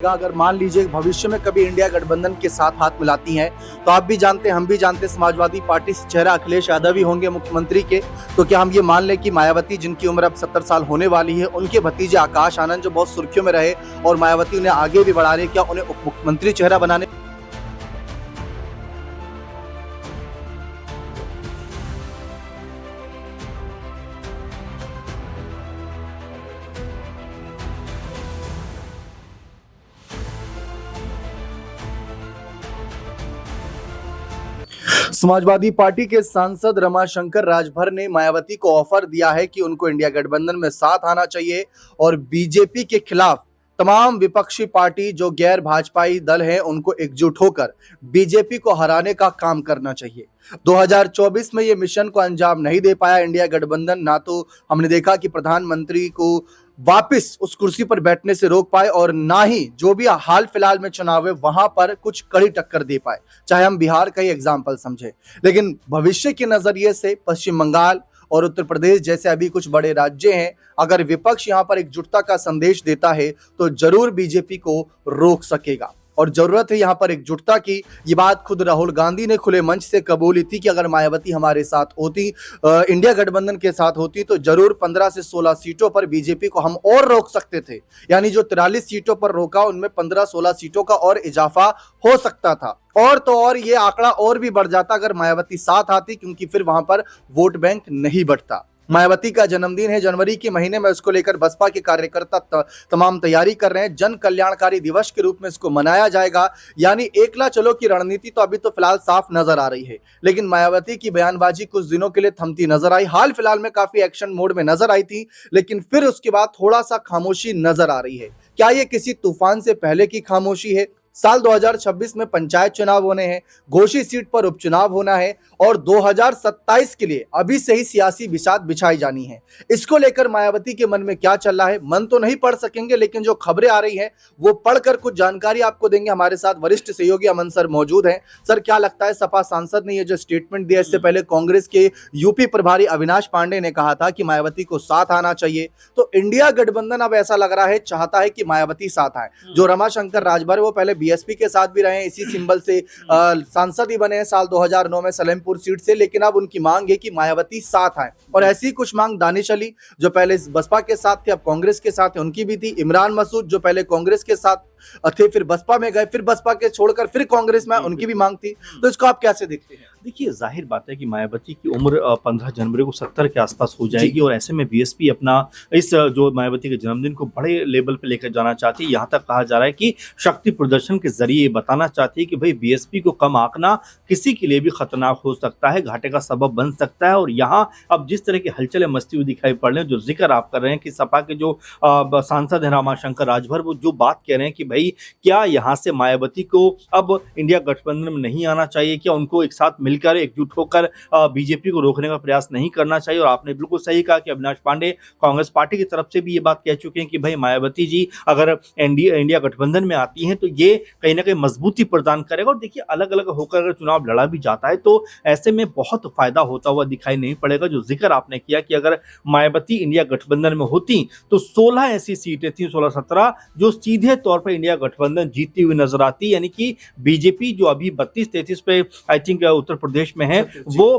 अगर मान लीजिए भविष्य में कभी इंडिया गठबंधन के साथ हाथ मिलाती हैं तो आप भी जानते हैं, हम भी जानते हैं, समाजवादी पार्टी से चेहरा अखिलेश यादव ही होंगे मुख्यमंत्री के। तो क्या हम ये मान लें कि मायावती, जिनकी उम्र अब 70 साल होने वाली है, उनके भतीजे आकाश आनंद जो बहुत सुर्खियों में रहे और मायावती उन्हें आगे भी बढ़ा रहे, क्या उन्हें उप मुख्यमंत्री चेहरा बनाने? समाजवादी पार्टी के सांसद रमाशंकर राजभर ने मायावती को ऑफर दिया है कि उनको इंडिया गठबंधन में साथ आना चाहिए और बीजेपी के खिलाफ तमाम विपक्षी पार्टी जो गैर भाजपाई दल हैं उनको एकजुट होकर बीजेपी को हराने का काम करना चाहिए। 2024 में ये मिशन को अंजाम नहीं दे पाया इंडिया गठबंधन, ना तो हमने देखा कि प्रधानमंत्री को वापस उस कुर्सी पर बैठने से रोक पाए और ना ही जो भी हाल फिलहाल में चुनाव है वहां पर कुछ कड़ी टक्कर दे पाए, चाहे हम बिहार का ही एग्जाम्पल समझे। लेकिन भविष्य के नजरिए से पश्चिम बंगाल और उत्तर प्रदेश जैसे अभी कुछ बड़े राज्य हैं, अगर विपक्ष यहां पर एकजुटता का संदेश देता है तो जरूर बीजेपी को रोक सकेगा। और जरूरत है यहां पर एकजुटता की। ये बात खुद राहुल गांधी ने खुले मंच से कबूली थी कि अगर मायावती हमारे साथ होती, इंडिया गठबंधन के साथ होती, तो जरूर 15 से 16 सीटों पर बीजेपी को हम और रोक सकते थे। यानी जो 43 सीटों पर रोका उनमें 15-16 सीटों का और इजाफा हो सकता था। और तो और ये आंकड़ा और भी बढ़ जाता अगर मायावती साथ आती, क्योंकि फिर वहां पर वोट बैंक नहीं बढ़ता। मायावती का जन्मदिन है, जनवरी के महीने में उसको लेकर बसपा के कार्यकर्ता तमाम तैयारी कर रहे हैं। जन कल्याणकारी दिवस के रूप में इसको मनाया जाएगा। यानी एकला चलो की रणनीति तो अभी तो फिलहाल साफ नजर आ रही है, लेकिन मायावती की बयानबाजी कुछ दिनों के लिए थमती नजर आई। हाल फिलहाल में काफी एक्शन मोड में नजर आई थी, लेकिन फिर उसके बाद थोड़ा सा खामोशी नजर आ रही है। क्या ये किसी तूफान से पहले की खामोशी है? साल 2026 में पंचायत चुनाव होने हैं, घोषित सीट पर उपचुनाव होना है और 2027 के लिए अभी से ही सियासी बिसात बिछाई जानी है। इसको लेकर मायावती के मन में क्या चल रहा है, मन तो नहीं पढ़ सकेंगे, लेकिन जो खबरें आ रही हैं वो पढ़कर कुछ जानकारी आपको देंगे। हमारे साथ वरिष्ठ सहयोगी अमन सर मौजूद हैं। सर, क्या लगता है, सपा सांसद ने ये जो स्टेटमेंट दिया, इससे पहले कांग्रेस के यूपी प्रभारी अविनाश पांडे ने कहा था कि मायावती को साथ आना चाहिए, तो इंडिया गठबंधन अब ऐसा लग रहा है चाहता है कि मायावती साथ आए। जो रमाशंकर राजभर वो पहले बीएसपी के साथ भी रहे, इसी सिंबल से सांसद ही बने हैं साल 2009 में सलेमपुर सीट से, लेकिन अब उनकी मांग है कि मायावती साथ आए। और ऐसी कुछ मांग दानिश अली जो पहले बसपा के साथ थे अब कांग्रेस के साथ है, उनकी भी थी। इमरान मसूद जो पहले कांग्रेस के साथ थे, फिर बसपा में गए, फिर बसपा के छोड़कर फिर कांग्रेस में, उनकी भी मांग थी। तो इसको आप कैसे देखते हैं? देखिए, जाहिर बात है कि मायावती की उम्र 15 जनवरी को 70 के आसपास हो जाएगी और ऐसे में बीएसपी अपना इस जो मायावती के जन्मदिन को बड़े लेवल पे लेकर जाना चाहती है। यहाँ तक कहा जा रहा है कि शक्ति प्रदर्शन के जरिए बताना चाहती है कि भाई बीएसपी को कम आंकना किसी के लिए भी खतरनाक हो सकता है, घाटे का सबब बन सकता है। और यहाँ अब जिस तरह की हलचलें मचती हुई दिखाई पड़ रही हैं, जो जिक्र आप कर रहे हैं कि सपा के जो सांसद हैं रमाशंकर राजभर, वो जो बात कह रहे हैं कि भाई क्या यहाँ से मायावती को अब इंडिया गठबंधन में नहीं आना चाहिए, क्या उनको एक साथ मिलकर एकजुट होकर बीजेपी को रोकने का प्रयास नहीं करना चाहिए। और आपने बिल्कुल सही कहा कि अविनाश पांडे कांग्रेस पार्टी की तरफ से भी ये बात कह चुके हैं कि भाई मायावती जी अगर इंडिया गठबंधन में आती हैं तो ये कहीं ना कहीं मजबूती प्रदान करेगा। और देखिए, अलग अलग होकर अगर चुनाव लड़ा भी जाता है तो ऐसे में बहुत फायदा होता हुआ दिखाई नहीं पड़ेगा। जो जिक्र आपने किया कि अगर मायावती इंडिया गठबंधन में होती तो 16 ऐसी सीटें थी, 16-17, जो सीधे तौर पर इंडिया गठबंधन जीतती हुई नजर आती। यानी कि बीजेपी जो अभी 32-33 पे आई थिंक उत्तर प्रदेश में है, वो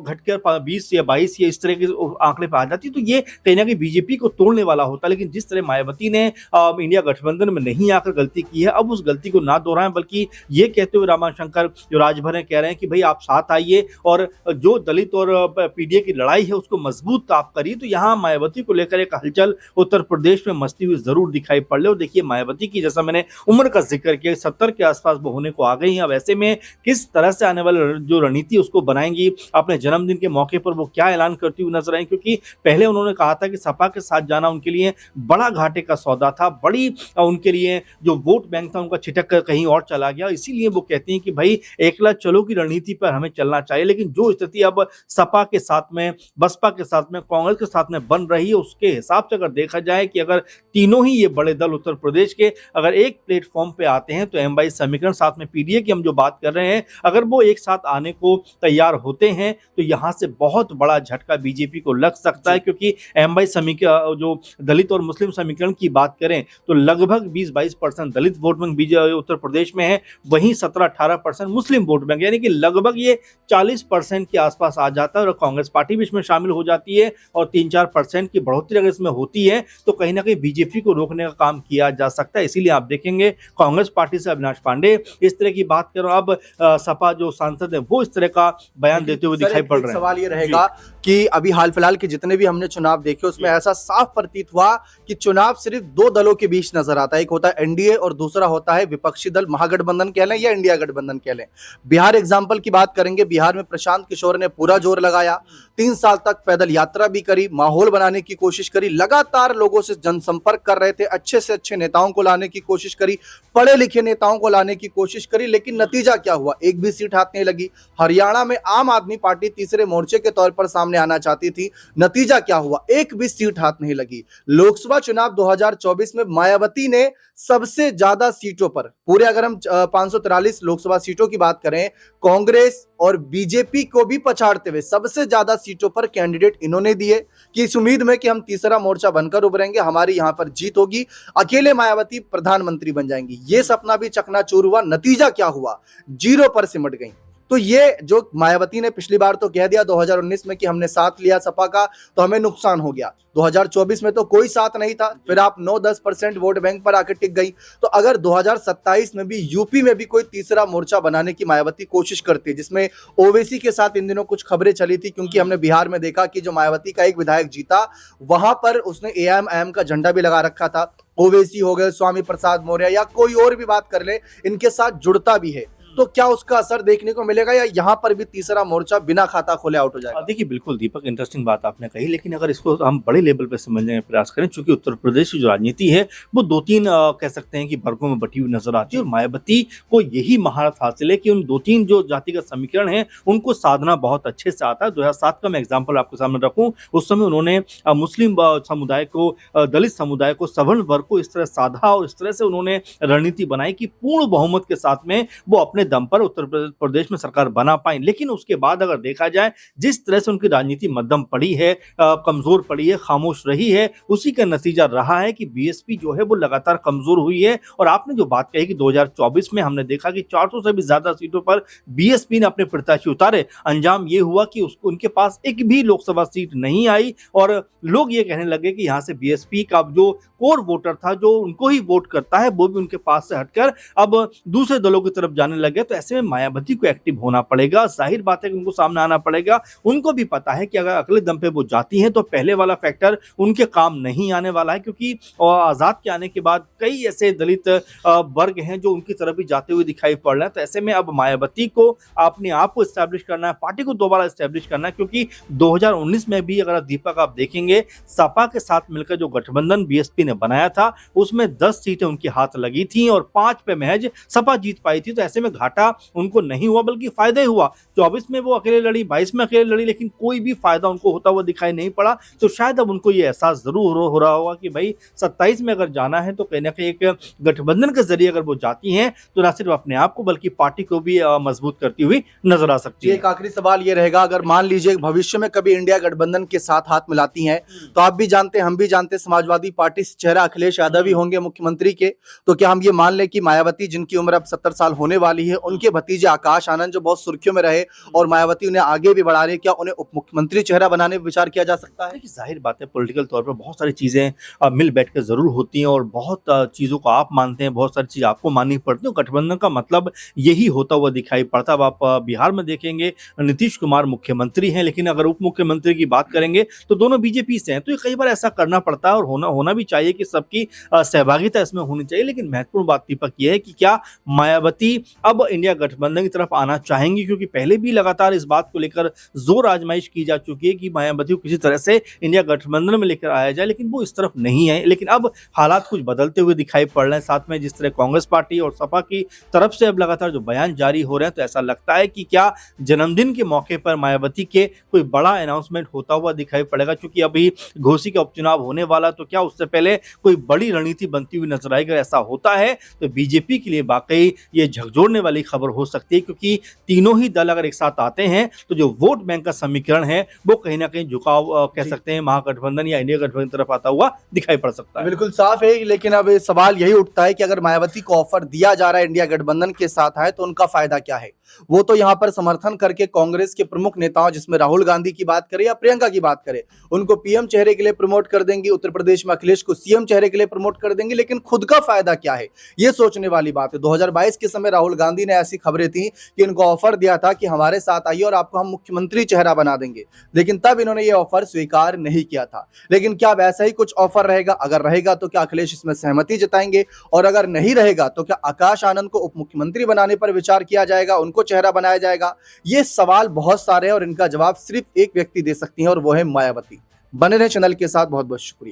घटकर 20 या 22 या इस तरह के आंकड़े पे आ जाती, तो ये कहीं ना कहीं बीजेपी को तोड़ने वाला होता। लेकिन जिस तरह मायावती ने इंडिया गठबंधन में नहीं आकर गलती की है, अब उस गलती को ना दोहराएं, बल्कि ये कहते हुए रमाशंकर जो राजभर हैं कह रहे हैं कि भाई आप साथ आइए और जो दलित और पीडीए की लड़ाई है उसको मजबूत आप करिए। तो यहाँ मायावती को लेकर एक हलचल उत्तर प्रदेश में मचती हुई जरूर दिखाई पड़ रही। और देखिए, मायावती की जैसा मैंने उम्र का जिक्र किया 70 के आसपास वो होने को आ गई हैं। अब ऐसे में किस तरह से आने वाले जो रणनीति उसको बनाएंगी, अपने जन्मदिन के मौके पर वो क्या ऐलान करती हुई नजर आई, क्योंकि पहले उन्होंने कहा था कि सपा के साथ जाना उनके लिए बड़ा घाटे का सौदा था, बड़ी उनके लिए जो वोट बैंक था उनका छिटक कर कहीं और चला गया। इसीलिए वो कहती हैं कि भाई एकला चलो की रणनीति पर हमें चलना चाहिए। लेकिन जो स्थिति अब सपा के साथ में, बसपा के साथ में, कांग्रेस के साथ में बन रही है, उसके हिसाब से अगर देखा जाए कि अगर तीनों ही ये बड़े दल उत्तर प्रदेश के अगर एक प्लेटफॉर्म पे आते हैं तो एम बाई समीकरण, साथ में पीडीए की हम जो बात कर रहे हैं, अगर वो एक साथ आने आने को तैयार होते हैं तो यहाँ से बहुत बड़ा झटका बीजेपी को लग सकता है, क्योंकि एमवाई समीकरण जो दलित और मुस्लिम समीकरण की बात करें तो लगभग 20-22% दलित वोट बैंक उत्तर प्रदेश में है, वहीं 17-18% मुस्लिम वोट बैंक, यानी कि लगभग ये 40% के आसपास आ जाता है और कांग्रेस पार्टी भी इसमें शामिल हो जाती है और 3-4% की बढ़ोतरी अगर इसमें होती है तो कहीं ना कहीं बीजेपी को रोकने का काम किया जा सकता है। इसीलिए आप देखेंगे कांग्रेस पार्टी से अविनाश पांडे इस तरह की बात करो, अब सपा जो सांसद है वो इस तरह का बयान देते हुए दिखाई पड़ रहे हैं। सवाल ये रहेगा कि अभी हाल फिलहाल के जितने भी हमने चुनाव देखे उसमें ऐसा साफ प्रतीत हुआ कि चुनाव सिर्फ दो दलों के बीच नजर आता है, एक होता है एनडीए और दूसरा होता है विपक्षी दल, महागठबंधन कह लें या इंडिया गठबंधन कह लें। बिहार एग्जाम्पल की बात करेंगे, बिहार में प्रशांत किशोर ने पूरा जोर लगाया, 3 साल तक पैदल यात्रा भी करी, माहौल बनाने की कोशिश करी, लगातार लोगों से जनसंपर्क कर रहे थे, अच्छे से अच्छे नेताओं को लाने की कोशिश करी, पढ़े लिखे नेताओं को लाने की कोशिश करी, लेकिन नतीजा क्या हुआ, एक भी सीट हाथ नहीं लगी। हरियाणा में आम आदमी पार्टी तीसरे मोर्चे के तौर पर सामने आना चाहती थी, नतीजा क्या हुआ, एक भी सीट हाथ नहीं लगी। लोकसभा चुनाव 2024 में मायावती ने सबसे ज्यादा सीटों पर, पूरे अगर हम 543 लोकसभा सीटों की बात करें, कांग्रेस और बीजेपी को भी पछाड़ते हुए सबसे ज्यादा सीटों पर कैंडिडेट इन्होंने दिए कि इस उम्मीद में कि हम तीसरा मोर्चा बनकर उभरेंगे, हमारी यहां पर जीत होगी, अकेले मायावती प्रधानमंत्री बन जाएंगी। ये सपना भी चकनाचूर हुआ। नतीजा क्या हुआ, 0 पर सिमट गई। तो ये जो मायावती ने पिछली बार तो कह दिया 2019 में कि हमने साथ लिया सपा का तो हमें नुकसान हो गया, 2024 में तो कोई साथ नहीं था, फिर आप 9-10% वोट बैंक पर आकर टिक गई। तो अगर 2027 में भी यूपी में भी कोई तीसरा मोर्चा बनाने की मायावती कोशिश करती है, जिसमें ओवैसी के साथ इन दिनों कुछ खबरें चली थी, क्योंकि हमने बिहार में देखा कि जो मायावती का एक विधायक जीता वहां पर उसने एआईएम का झंडा भी लगा रखा था। ओवैसी हो गए, स्वामी प्रसाद मौर्य या कोई और भी बात कर ले, इनके साथ जुड़ता भी है, तो क्या उसका असर देखने को मिलेगा या यहां पर भी तीसरा मोर्चा बिना खाता खोले आउट हो जाएगा? देखिए बिल्कुल दीपक, इंटरेस्टिंग बात आपने कही, लेकिन अगर इसको हम बड़े लेवल पे समझने का प्रयास करें, चूंकि उत्तर प्रदेश की जो राजनीति है वो 2-3 कह सकते हैं कि वर्गों में बटी हुई नजर आती है और मायावती को यही महारत हासिल है कि उन 2-3 जो जातिगत समीकरण है उनको साधना बहुत अच्छे से आता है। 2007 का मैं एग्जाम्पल आपके सामने रखूं, उस समय उन्होंने मुस्लिम समुदाय को, दलित समुदाय को, सवर्ण वर्ग को इस तरह साधा और इस तरह से उन्होंने रणनीति बनाई कि पूर्ण बहुमत के साथ में वो अपने दम पर उत्तर प्रदेश में सरकार बना पाए। लेकिन उसके बाद अगर देखा जाए जिस तरह से उनकी राजनीति मध्यम पड़ी है, कमजोर पड़ी है, खामोश रही है, उसी का नतीजा रहा है कि बीएसपी जो है वो लगातार कमजोर हुई है। और आपने जो बात कही कि 2024 में हमने देखा कि 400 से भी ज्यादा सीटों पर बीएसपी ने अपने प्रत्याशी उतारे, अंजाम ये हुआ कि उनके पास एक भी लोकसभा सीट नहीं आई और लोग ये कहने लगे कि यहाँ से बीएसपी का जो कोर वोटर था, जो उनको ही वोट करता है, वो भी उनके पास से हटकर अब दूसरे दलों की तरफ जाने लगे। तो ऐसे में मायावती को एक्टिव होना पड़ेगा, जाहिर बात है कि उनको सामने आना पड़ेगा। उनको भी पता है कि अगर अगले दम पे वो जाती हैं तो पहले वाला फैक्टर उनके काम नहीं आने वाला है, क्योंकि आजाद के आने के बाद कई ऐसे दलित वर्ग हैं जो उनकी तरफ भी जाते हुए दिखाई पड़ रहे हैं। तो ऐसे में अब मायावती को अपने आप को स्टैब्लिश करना है, पार्टी को दोबारा स्टैब्लिश करना है, क्योंकि 2019 में भी अगर दीपक आप देखेंगे सपा के साथ मिलकर जो गठबंधन बीएसपी ने बनाया था उसमें 10 सीटें उनके हाथ लगी थी और 5 पे महज सपा जीत पाई थी। तो ऐसे में घाटा उनको नहीं हुआ बल्कि फायदा ही हुआ। 24 में वो अकेले लड़ी, 22 में अकेले लड़ी, लेकिन कोई भी फायदा उनको होता हुआ दिखाई नहीं पड़ा। तो शायद अब उनको ये एहसास जरूर हो रहा होगा कि भाई 27 में अगर जाना है तो कहीं ना कहीं एक गठबंधन के जरिए अगर वो जाती हैं तो न सिर्फ अपने आप को बल्कि पार्टी को भी मजबूत करती हुई नजर आ सकती है। एक आखिरी सवाल ये रहेगा, अगर मान लीजिए भविष्य में कभी इंडिया गठबंधन के साथ हाथ मिलाती हैं तो आप भी जानते हैं, हम भी जानते हैं, समाजवादी पार्टी से चेहरा अखिलेश यादव ही होंगे मुख्यमंत्री के, तो क्या हम ये मान लें कि मायावती जिनकी उम्र अब 70 साल होने वाली है, उनके भतीजे आकाश आनंद जो बहुत सुर्खियों में रहे और मायावती उन्हें आगे भी बढ़ा रही है, क्या उन्हें उप मुख्यमंत्री चेहरा बनाने पर विचार किया जा सकता है? जाहिर बात है पॉलिटिकल तौर पर बहुत सारी चीजें मिल बैठ कर जरूर होती हैं और बहुत चीजों को आप मानते हैं, बहुत सारी चीज आपको माननी पड़ती है। गठबंधन का मतलब यही होता हुआ दिखाई पड़ता है। अब आप बिहार में देखेंगे नीतीश कुमार मुख्यमंत्री हैं, लेकिन अगर उप मुख्यमंत्री की बात करेंगे तो दोनों बीजेपी से हैं। तो कई बार ऐसा करना पड़ता है और होना भी चाहिए कि सबकी सहभागिता इसमें होनी चाहिए। लेकिन महत्वपूर्ण बात दीपक यह है कि क्या मायावती अब इंडिया गठबंधन की तरफ आना चाहेंगी, क्योंकि पहले भी लगातार इस बात को लेकर जोर आजमाइश की जा चुकी है कि मायावती को किसी तरह से इंडिया गठबंधन में लेकर आया जाए, लेकिन वो इस तरफ नहीं है। लेकिन अब हालात कुछ बदलते हुए दिखाई पड़ रहे हैं। साथ में जिस तरह कांग्रेस पार्टी और सपा की तरफ से अब लगातार जो बयान जारी हो रहे हैं, तो ऐसा लगता है कि क्या जन्मदिन के मौके पर मायावती के कोई बड़ा अनाउंसमेंट होता हुआ दिखाई पड़ेगा। क्योंकि अभी घोसी का उपचुनाव होने वाला, तो क्या उससे पहले कोई बड़ी रणनीति बनती हुई नजर आएगी। ऐसा होता है तो बीजेपी के लिए वाकई ये झकझोरने वाली खबर हो सकती है, क्योंकि तीनों ही दल अगर एक साथ आते हैं तो जो वोट बैंक का समीकरण है वो कहीं ना कहीं झुकाव कह जी। सकते हैं महागठबंधन या इंडिया गठबंधन की तरफ आता हुआ दिखाई पड़ सकता है। बिल्कुल साफ है, लेकिन अब सवाल यही उठता है कि अगर मायावती को ऑफर दिया जा रहा है इंडिया गठबंधन के साथ है तो उनका फायदा क्या है। वो तो यहाँ पर समर्थन करके कांग्रेस के प्रमुख नेताओं, जिसमें राहुल गांधी की बात करें या प्रियंका की बात करें, उनको पीएम चेहरे के लिए प्रमोट कर देंगी, उत्तर प्रदेश में अखिलेश को सीएम चेहरे के लिए प्रमोट कर देंगे, लेकिन खुद का फायदा क्या है ये सोचने वाली बात है। 2022 के समय राहुल गांधी ने ऐसी खबरें थी कि इनको ऑफर दिया था कि हमारे साथ आइए और आपको हम मुख्यमंत्री चेहरा बना देंगे, लेकिन तब इन्होंने ये ऑफर स्वीकार नहीं किया था। लेकिन क्या वैसा ही कुछ ऑफर रहेगा? अगर रहेगा तो क्या अखिलेश इसमें सहमति जताएंगे, और अगर नहीं रहेगा तो क्या आकाश आनंद को उप मुख्यमंत्री बनाने पर विचार किया जाएगा, उनको चेहरा बनाया जाएगा? ये सवाल बहुत सारे हैं और इनका जवाब सिर्फ एक व्यक्ति दे सकती है और वो है मायावती। बने रहे चैनल के साथ, बहुत बहुत शुक्रिया।